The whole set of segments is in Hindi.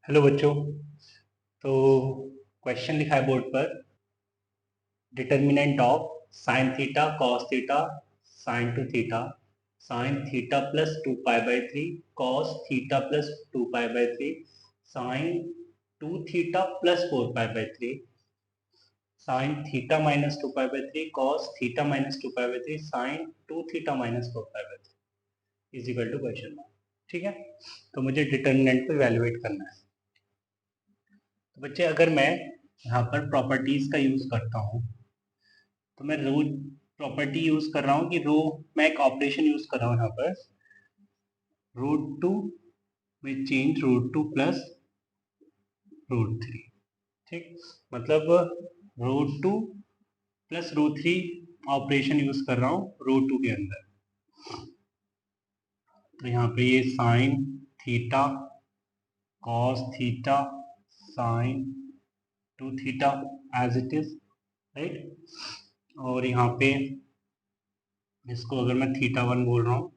हेलो बच्चों। तो क्वेश्चन लिखा है बोर्ड पर, determinant of sine theta cos theta sine two theta sine theta plus 2 पाई/3 कॉस थीटा प्लस 2 पाई/3 साइन 2 थीटा प्लस 4 पाई/3 साइन थीटा माइनस 2 पाई/3 कॉस थीटा माइनस 2 पाई/3 साइन 2 थीटा माइनस 4 पाई/3 is equal to question mark. ठीक है, तो मुझे डिटर्मिनेंट को इवेल्युएट करना है। तो बच्चे, अगर मैं यहाँ पर प्रॉपर्टीज का यूज करता हूँ, तो मैं रो प्रॉपर्टी यूज कर रहा हूँ कि रो मैं एक ऑपरेशन यूज कर रहा हूँ यहाँ पर, √2 में चेंज √2 प्लस √3। ठीक, मतलब √2 प्लस √3 ऑपरेशन यूज कर रहा हूँ √2 के अंदर। तो यहाँ पे ये sine theta cos theta sine 2 theta as it is, right. और यहाँ पे इसको अगर मैं थीटा 1 बोल रहा हूँ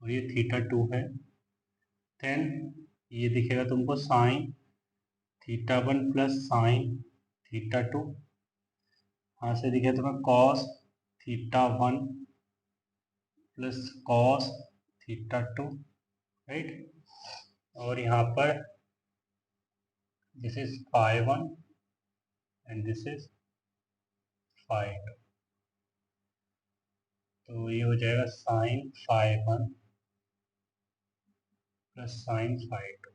और ये थीटा 2 है, देन ये दिखेगा तुमको sine theta 1 plus sine theta 2। यहाँ से दिखेगा तुम्हें cos theta 1 plus cos theta 2, right. और यहाँ पर this is φ1 and this is φ2। तो ये हो जाएगा साइन φ1 प्लस साइन φ2।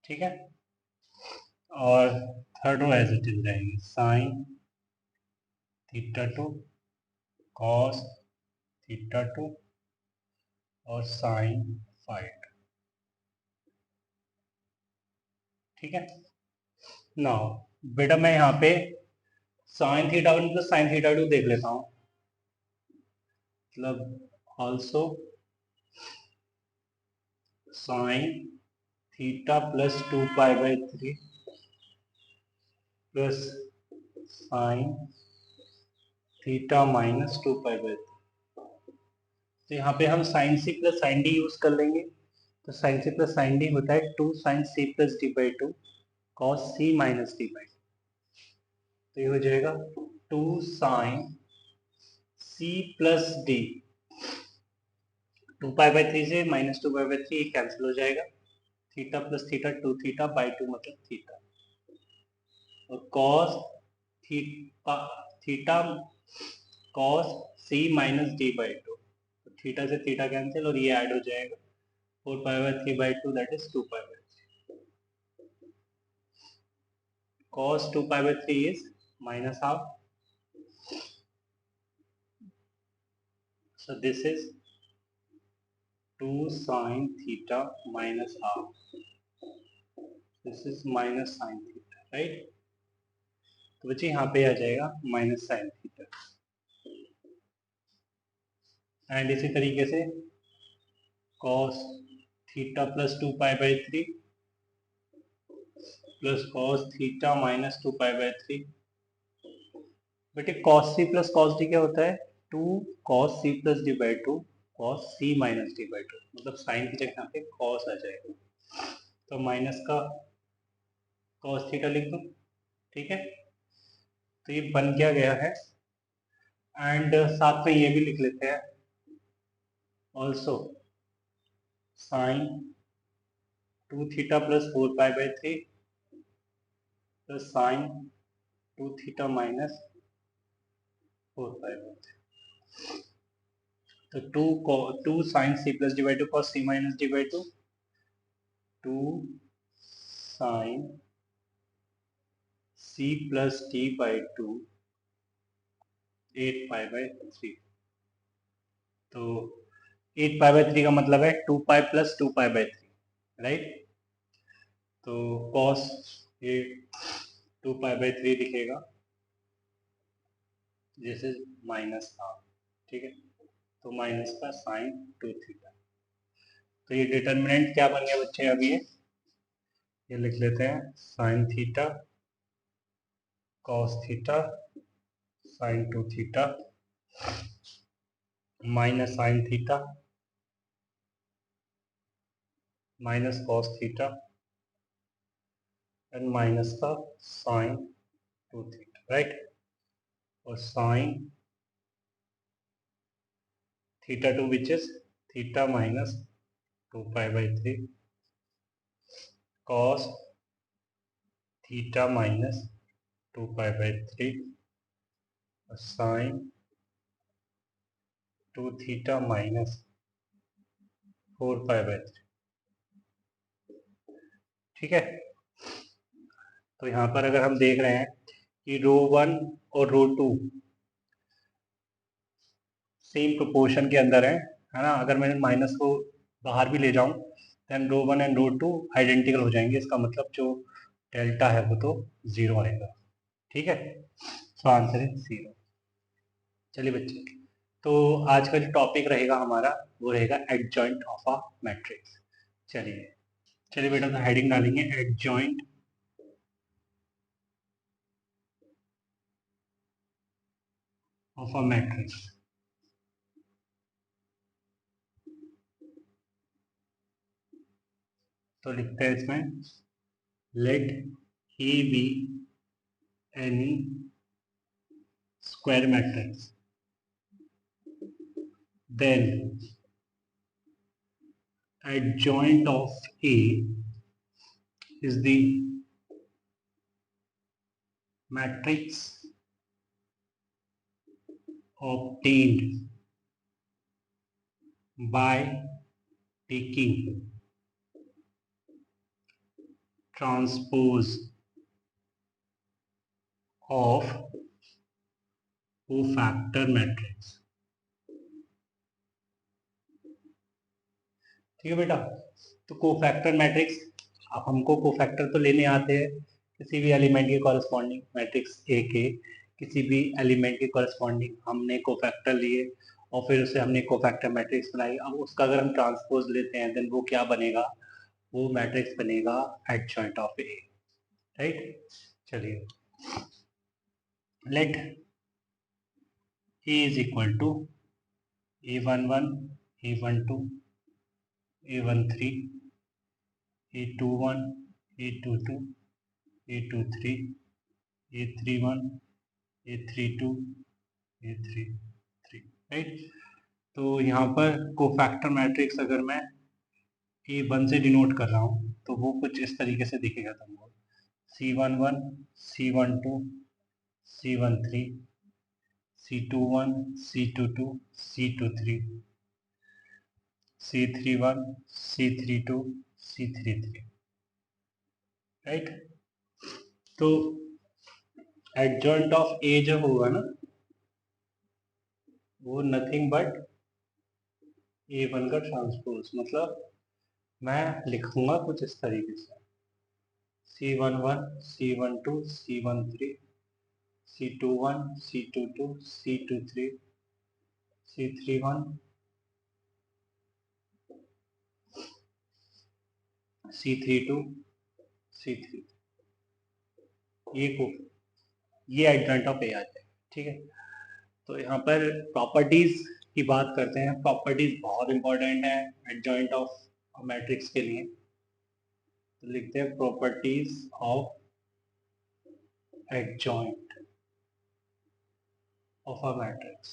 ठीक है, और third row as it is रहेगी, साइन थीटा 2 कॉस थीटा 2 और साइन φ2। ठीक है, नाउ बेटा मैं यहाँ पे sine theta 1 plus sine theta 2 देख लेता हूँ, मतलब ऑल्सो साइन थीटा प्लस 2 पाई/3 प्लस साइन थीटा माइनस 2 पाई/3। तो यहाँ पे हम sine C plus sine D use कर लेंगे। तो sine C plus sine D होता है 2 साइन सी प्लस डी/2 कॉस सी माइनस डी/2। तो ये हो जाएगा 2 साइन सी प्लस डी, 2 पाई/3 से माइनस 2 पाई/3 कैंसिल हो जाएगा, थीटा प्लस थीटा 2 थीटा/2 मतलब थीटा, और cos theta theta cos C minus डी/2, तो थीटा से थीटा कैंसिल और ये ऐड हो जाएगा 4 पाई/3/2 दैट इज 2 पाई/3। cos 2 पाई/3 is minus half, so this is 2 sin theta minus half, this is minus sin theta, right। तो बच्चे यहाँ पे आ जाएगा माइनस साइन थीटा। एंड इसी तरीके से cos थीटा प्लस 2 पाई/3 प्लस cos थीटा माइनस 2 पाई/3। बेटे cos c plus cos d क्या होता है, 2 cos c प्लस d/2 cos c माइनस d/2, मतलब साइन की जगह यहाँ पे cos आ जाएगा, तो माइनस का cos थीटा लिख दो। ठीक है, तो ये बन क्या गया है, एंड साथ में ये भी लिख लेते हैं ऑल्सो साइन 2 थीटा प्लस 4 पाई/3 प्लस साइन 2 थीटा माइनस 4 पाई/3। तो टू साइन सी प्लस डी/2 कॉस सी माइनस डी/2, 2 साइन सी प्लस डी/2 8 पाई/3। तो 8 पाई/3 का मतलब है 2 पाई प्लस 2 पाई/3, राइट। तो कॉस ये 2 पाई/3 दिखेगा, दिस इज माइनस हाफ। ठीक है, तो माइनस का साइन 2 थीटा। तो ये डिटर्मिनेंट क्या बन गया बच्चे, अब ये लिख लेते हैं, sine theta cos theta sine 2 theta minus sine theta minus cos theta and minus का साइन 2 थीटा, राइट। और sine theta 2 which is theta minus 2π/3 cos theta minus 2π/3 sine 2 theta minus 4π/3, ठीक है। तो यहाँ पर अगर हम देख रहे हैं कि रो 1 और रो 2 सेम प्रोपोर्शन के अंदर है ना। अगर मैं माइनस को बाहर भी ले जाऊं then row 1 and row 2 identical हो जाएंगे। इसका मतलब जो डेल्टा है वो तो 0 आएगा, ठीक है। सो आंसर है 0। चलिए बच्चे, तो आज का जो टॉपिक रहेगा हमारा वो रहेगा एडजॉइंट ऑफ अ मैट्रिक्स। चलिए चलिए बेटा, तो हेडिंग डालेंगे एडजॉइंट ऑफ अ मैट्रिक्स। तो लिखते हैं इसमें let A be any square matrix then adjoint of A is the matrix obtained by taking transpose of cofactor matrix। ठीक है बेटा, तो कोफैक्टर मैट्रिक्स, अब हमको कोफैक्टर तो लेने आते हैं किसी भी एलिमेंट के कॉरस्पॉन्डिंग, मैट्रिक्स ए के किसी भी एलिमेंट के कॉरस्पॉन्डिंग हमने कोफैक्टर लिए और फिर उसे हमने कोफैक्टर मैट्रिक्स बनाई। अब उसका अगर हम ट्रांसपोज लेते हैं देन वो क्या बनेगा, वो मैट्रिक्स बनेगा एडजॉइंट ऑफ ए, राइट। चलिए let A is equal to A11 A12 A13 A21 A22 A23 A31 A32 A33, right. तो यहाँ पर कोफैक्टर मैट्रिक्स अगर मैं A1 से डिनोट कर रहा हूँ तो वो कुछ इस तरीके से दिखेगा तुमको, C11 C12 C13 C21 C22 C23 C31 C32 C33, right. तो एडजॉइंट ऑफ ए जो होगा ना वो नथिंग बट A1 का ट्रांसपोज, मतलब मैं लिखूंगा कुछ इस तरीके से C11 C12 C13 C21 C22 C23 C31 C32 C3, ये एडजॉइंट ऑफ ए आ जाएगा, ठीक है। तो यहाँ पर प्रॉपर्टीज की बात करते हैं। प्रॉपर्टीज बहुत इंपॉर्टेंट है एडजॉइंट ऑफ मैट्रिक्स के लिए। तो लिखते हैं properties of adjoint of a matrix,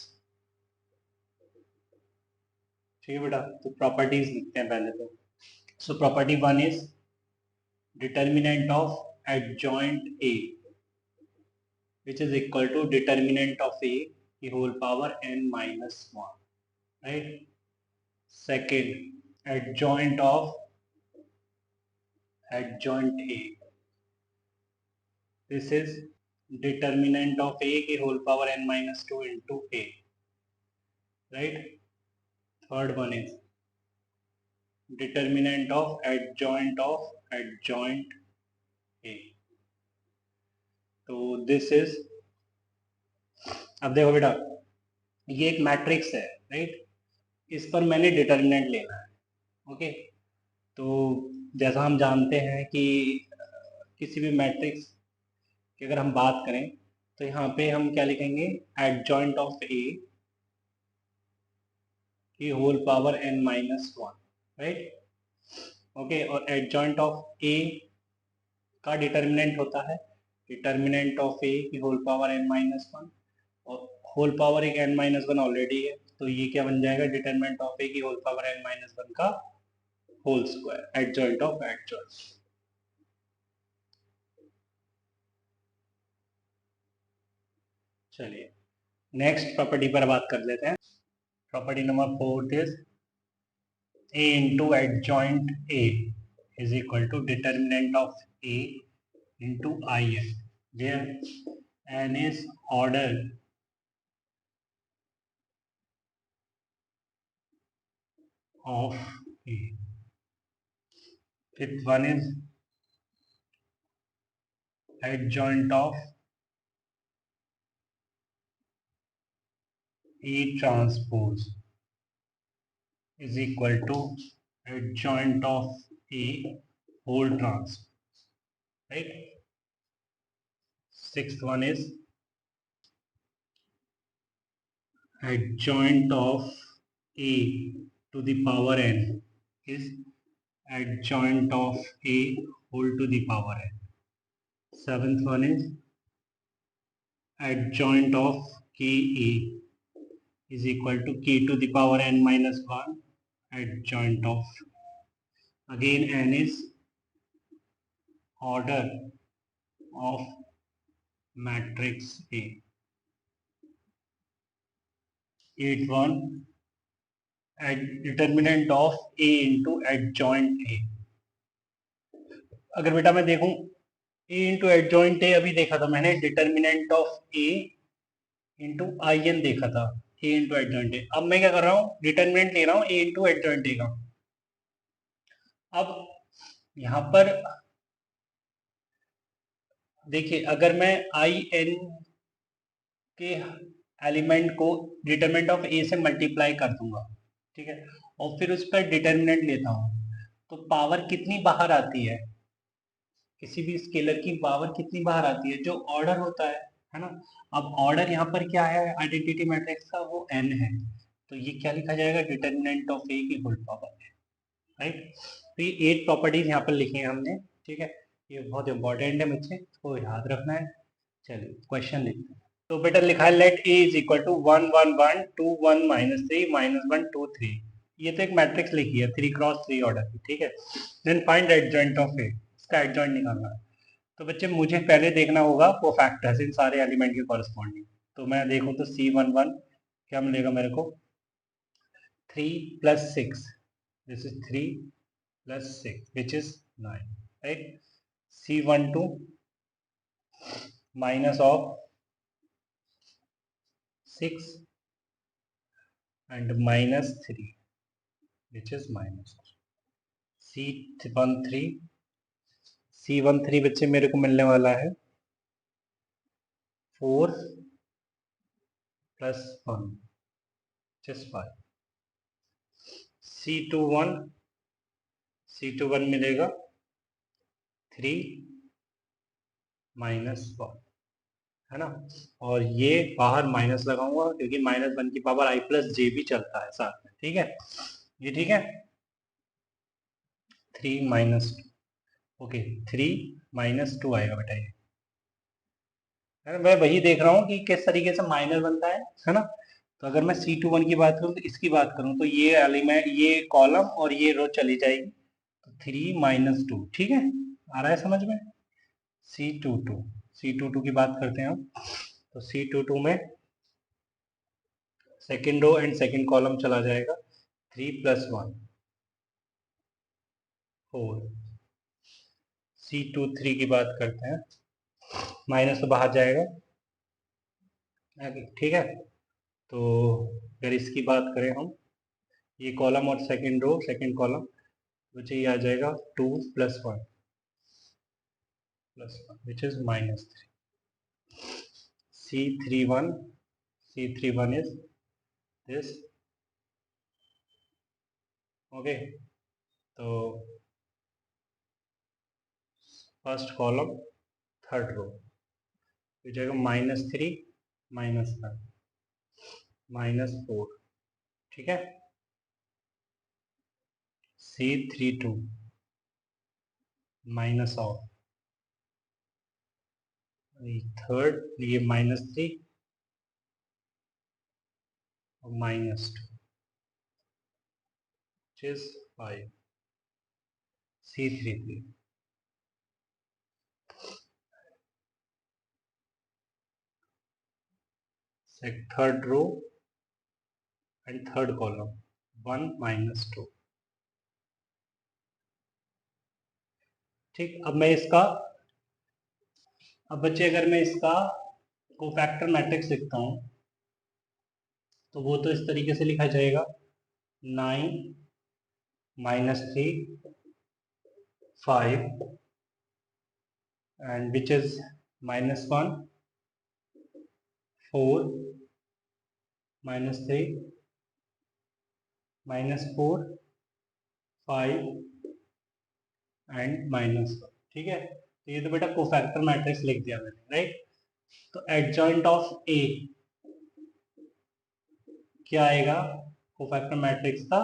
ठीक है बेटा। तो प्रॉपर्टीज लिखते हैं पहले तो। So property 1 is determinant of adjoint A which is equal to determinant of A की whole power n minus 1, right? Second, adjoint of adjoint A, this is determinant of A की whole power n minus 2 into A, right? Third one is determinant of adjoint A, तो this is, अब देखो बेटा ये एक मैट्रिक्स है, राइट। इस पर मैंने डिटर्मिनेंट लेना है, ओके। तो जैसा हम जानते हैं कि किसी भी मैट्रिक्स की अगर हम बात करें तो यहाँ पे हम क्या लिखेंगे, एडजॉइंट ऑफ ए की whole power n minus 1, right. Okay, और एडजॉइंट ऑफ ए का डिटर्मिनेंट होता है डिटर्मिनेंट ऑफ ए की whole power n minus one, और होल पावर एक n माइनस वन ऑलरेडी है, तो ये क्या बन जाएगा, डिटर्मिनेंट ऑफ ए की whole power n minus one का whole square, adjoint of adjoint. चलिए नेक्स्ट प्रॉपर्टी पर बात कर लेते हैं। Property number 4 is a into adjoint a is equal to determinant of a into in, where n is order of a. Fifth one is adjoint of A transpose is equal to adjoint of A whole transpose, right? Sixth one is adjoint of A to the power n is adjoint of A whole to the power n. Seventh one is adjoint of KA is equal to K to the power n minus 1 adjoint of, again n is order of matrix A. Eighth one, determinant of A into adjoint A. अगर बेटा मैं देखूं A into adjoint A अभी देखा था मैंने, determinant of A into IN देखा था, A into adjoint A। अब मैं क्या कर रहा हूँ, डिटर्मिनेंट ले रहा हूँ A into adjoint A का। अब यहाँ पर देखिए, अगर मैं IN के एलिमेंट को डिटरमिनेंट ऑफ ए से मल्टीप्लाई कर दूंगा, ठीक है, और फिर उस पर डिटरमिनेंट लेता हूँ, तो पावर कितनी बाहर आती है, किसी भी स्केलर की पावर कितनी बाहर आती है, जो ऑर्डर होता है ना। अब ऑर्डर यहाँ पर क्या है आइडेंटिटी मैट्रिक्स का, वो n है, तो ये क्या लिखा जाएगा, डिटरमिनेंट ऑफ ए की होल पावर, राइट। तो ये 8 प्रॉपर्टीज यहाँ पर लिखी है हमने, ठीक है, ये बहुत इंपॉर्टेंट है बच्चे, इसको याद रखना है। चलिए क्वेश्चन देखते हैं। तो बेटा लिखा है let A is equal to 1 1 1 2 1 minus 3 minus 1 2 3। ये तो एक मैट्रिक्स लिखी है 3 क्रॉस 3 ऑर्डर की, ठीक है। देन फाइंड एडजॉइंट ऑफ ए, इसका एडजॉइंट निकालना है। तो बच्चे मुझे पहले देखना होगा वो फैक्टर्स इन सारे एलिमेंट के कॉरस्पॉन्डिंग। तो मैं देखूं तो C11 क्या मिलेगा मेरे को, 3 plus 6, this is 3 plus 6 which is 9, right. C12 minus of 6 and minus 3 which is minus C13 बच्चे मेरे को मिलने वाला है 4 प्लस 1 which is 5। C21 मिलेगा 3 माइनस 1, है ना, और ये बाहर माइनस लगाऊंगा क्योंकि माइनस 1 की पावर i प्लस जे भी चलता है साथ में, ठीक है, ये ठीक है। 3 माइनस 2, ओके 3 माइनस 2 आएगा बेटा, ये है ना, मैं वही देख रहा हूँ कि किस तरीके से माइनस बनता है ना। तो अगर मैं C21 की बात करूँ तो इसकी बात करूँ तो ये एलिमेंट, ये कॉलम और ये रो चली जाएगी, तो 3 माइनस 2, ठीक है, आ रहा है समझ में। C22 की बात करते हैं हम, तो C22 में second row and second column चला जाएगा, 3 प्लस 1 4। C23 की बात करते हैं, माइनस तो बाहर जाएगा, ठीक है। तो अगर इसकी बात करें हम, ये कॉलम और सेकेंड रो सेकेंड कॉलम, मुझे ये आ जाएगा 2 plus 1 which is minus 3। C31 is this, okay. तो फर्स्ट कॉलम थर्ड रो हो जाएगा -3 -1 -4, ठीक है। C32 माइनस ऑफ थर्ड, ये -3 और -2 which is 5 C3 third row and third column 1 -2। ठीक, अब बच्चे अगर मैं इसका कोफैक्टर मैट्रिक्स लिखता हूं तो वो तो इस तरीके से लिखा जाएगा 9 -3 5 and which is -1 4 -3 -4 5 एंड -1। ठीक है, तो ये तो बेटा कोफैक्टर मैट्रिक्स लिख दिया मैंने, राइट। तो एडजॉइंट ऑफ ए क्या आएगा, कोफैक्टर मैट्रिक्स का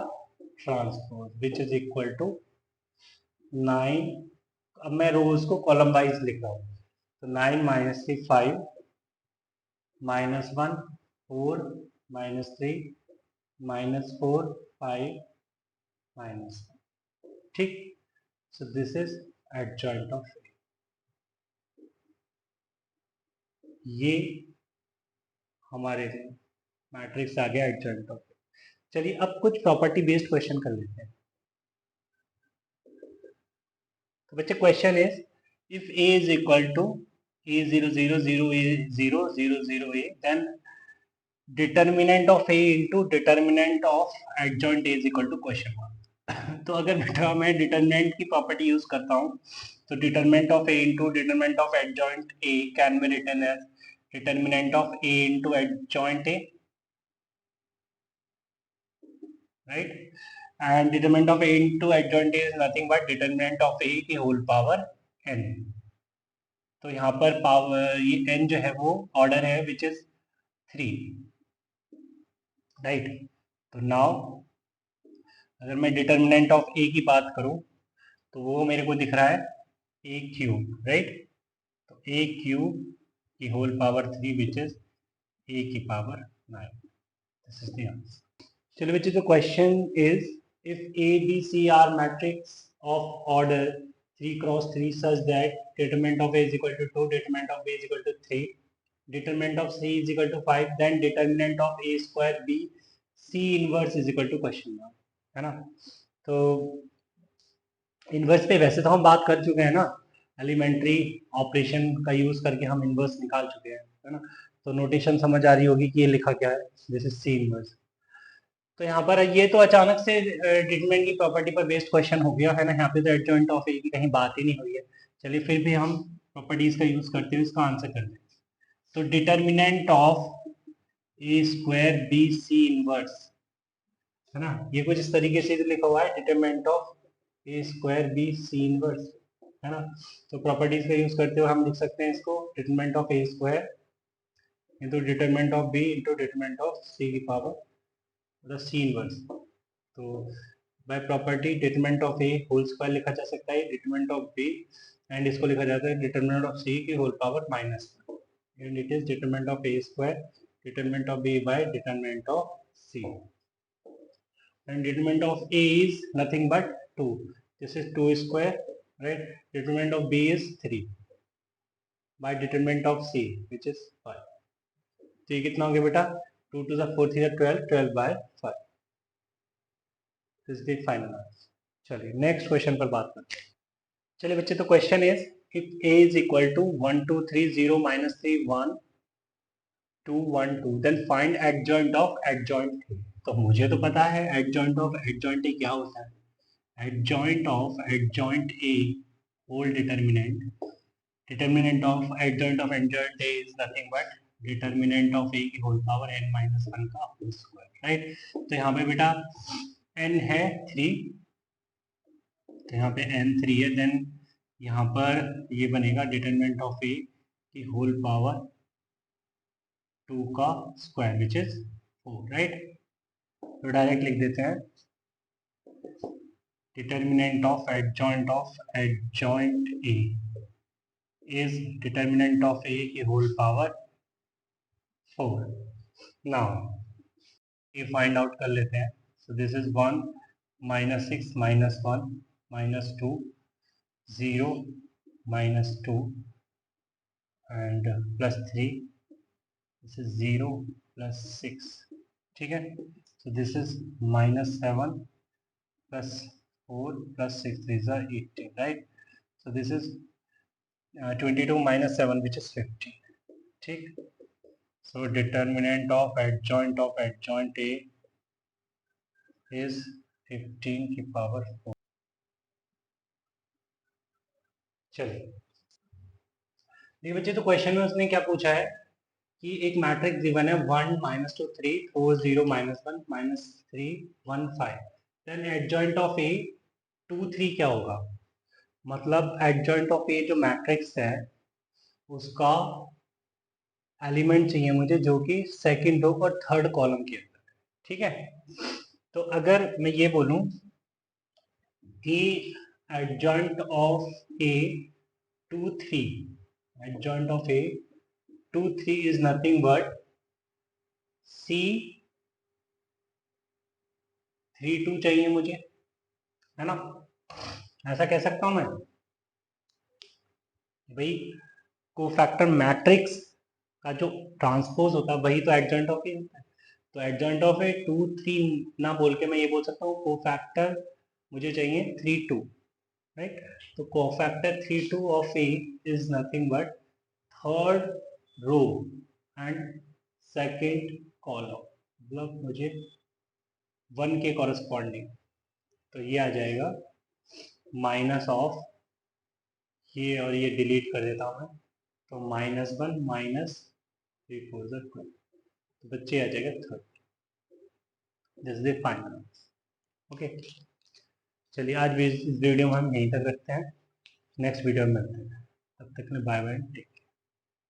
transpose which is equal to 9। अब मैं रोज को कॉलम वाइज लिख रहा हूँ, तो 9 -3 5 -1 4 -3 -4 5 -1। ठीक, so this is adjoint of A. ये हमारे मैट्रिक्स आ गया एडजॉइंट ऑफ ए। चलिए अब कुछ प्रॉपर्टी बेस्ड क्वेश्चन कर लेते हैं। तो बच्चे question is if a is equal to a0 0 0 a 0 0 0 a then determinant of a into determinant of adjoint a is equal to question mark। तो अगर बेटा मैं डिटर्मिनेंट की प्रॉपर्टी यूज करता हूँ तो determinant of a into determinant of adjoint a can be written as determinant of a into adjoint a, right, and determinant of a into adjoint a is nothing but determinant of a की whole power n। तो यहाँ पर पावर ये n जो है वो ऑर्डर है विच इज 3, राइट। तो नाउ अगर मैं डिटर्मिनेंट ऑफ ए की बात करूं तो वो मेरे को दिख रहा है ए क्यूब, राइट। तो ए क्यूब की whole power 3 which is A की power 9। This is the answer. चलो बच्चे, तो question is if A B C are matrix of order 3 cross 3 such that determinant of A is equal to 2, determinant of B is equal to 3, determinant of C is equal to 5, then determinant of A square B C inverse is equal to question mark, है ना। तो इन्वर्स पे वैसे तो हम बात कर चुके हैं ना, एलिमेंट्री ऑपरेशन का यूज करके हम इन्वर्स निकाल चुके हैं, है ना। तो नोटेशन समझ आ रही होगी कि ये लिखा क्या है, दिस इज सी इन्वर्स। तो यहाँ पर ये तो अचानक से डिटरमिनेंट की प्रॉपर्टी पर बेस्ड क्वेश्चन हो गया है ना, यहाँ पे तो एडजॉइंट ऑफ ए की कहीं बात ही नहीं हुई है। चलिए फिर भी हम प्रॉपर्टीज का यूज करते हुए इसका आंसर करते हैं। तो determinant of A square B C inverse, है ना, ये कुछ इस तरीके से लिखा हुआ है determinant of A square B C inverse, है ना। तो प्रॉपर्टीज का यूज करते हुए हम लिख सकते हैं इसको determinant of A square into determinant of B into determinant of C की पावर मतलब सी इनवर्स। तो by property determinant of A whole square लिखा जा सकता है डिटरमिनेंट ऑफ बी, एंड इसको लिखा जाता है डिटरमिनेंट ऑफ सी की whole power -1, and it is determinant of A square determinant of B by determinant of C, and determinant of A is nothing but 2, this is 2 square, right. Determinant of B is 3 by determinant of C which is 5। तो ये कितना हो गया बेटा, 2 to the 4 3 12, 12 by 5। This is the final answer. चलिए नेक्स्ट क्वेश्चन पर बात करते हैं। चलिए बच्चे, तो question is if a is equal to 1 2 3 0 -3 1 2 1 2 then find adjoint of adjoint A. तो मुझे तो पता है एडजॉइंट ऑफ एडजॉइंट ए क्या होता है, adjoint of adjoint A whole determinant, determinant of adjoint of adjoint A is nothing but determinant of A की होल पावर n-1 का होल स्क्वायर, राइट। तो यहाँ पे बेटा n है 3, तो यहाँ पे n3 है, देन यहाँ पर ये बनेगा डिटरमिनेंट ऑफ ए की होल पावर 2 का स्क्वायर विच इज 4, राइट। तो डायरेक्ट लिख देते हैं determinant of adjoint A is determinant of A की whole power 4. Now ये find out कर लेते हैं. So this is 1 minus 6 minus 1 minus 2 0 minus 2 and plus 3. This is 0 plus 6. ठीक है. So this is minus 7 plus 4 plus 6. These are 18, right? So this is 22 minus 7, which is 15. ठीक. So determinant of adjoint A is 15 की power 4. चलिए देखिए बच्चे, तो क्वेश्चन में उसने क्या पूछा है कि एक मैट्रिक्स गिवन है 1 minus 2 3 4 0 minus 1 minus 3 1 5. Then adjoint of A 2 3 क्या होगा? मतलब एडजॉइंट ऑफ ए जो मैट्रिक्स है उसका एलिमेंट चाहिए मुझे जो कि सेकंड रो और थर्ड कॉलम के अंदर. ठीक है. तो अगर मैं ये बोलूं कि adjoint of A 2 3, adjoint of A 2 3 is nothing but C 3 2 चाहिए मुझे, है ना? ऐसा कह सकता हूं मैं भाई कोफैक्टर मैट्रिक्स का जो ट्रांसपोज होता है वही तो एडजॉइंट ऑफ ए होता है. तो एडजॉइंट ऑफ ए 2 3 ना बोल के मैं ये बोल सकता हूँ कोफैक्टर मुझे चाहिए 3 2, राइट? तो cofactor 3 2 of A is nothing but third row and second column, मतलब मुझे 1 के कॉरेस्पॉन्डिंग. तो ये आ जाएगा माइनस ऑफ ये, और ये डिलीट कर देता हूँ मैं. तो -1 माइनस 3 4 12. तो बच्चे आ जाएगा 30. This is the final. Okay, चलिए आज भी इस वीडियो में हम यहीं तक रखते हैं. नेक्स्ट वीडियो में मिलते हैं. तब तक के लिए बाय बाय.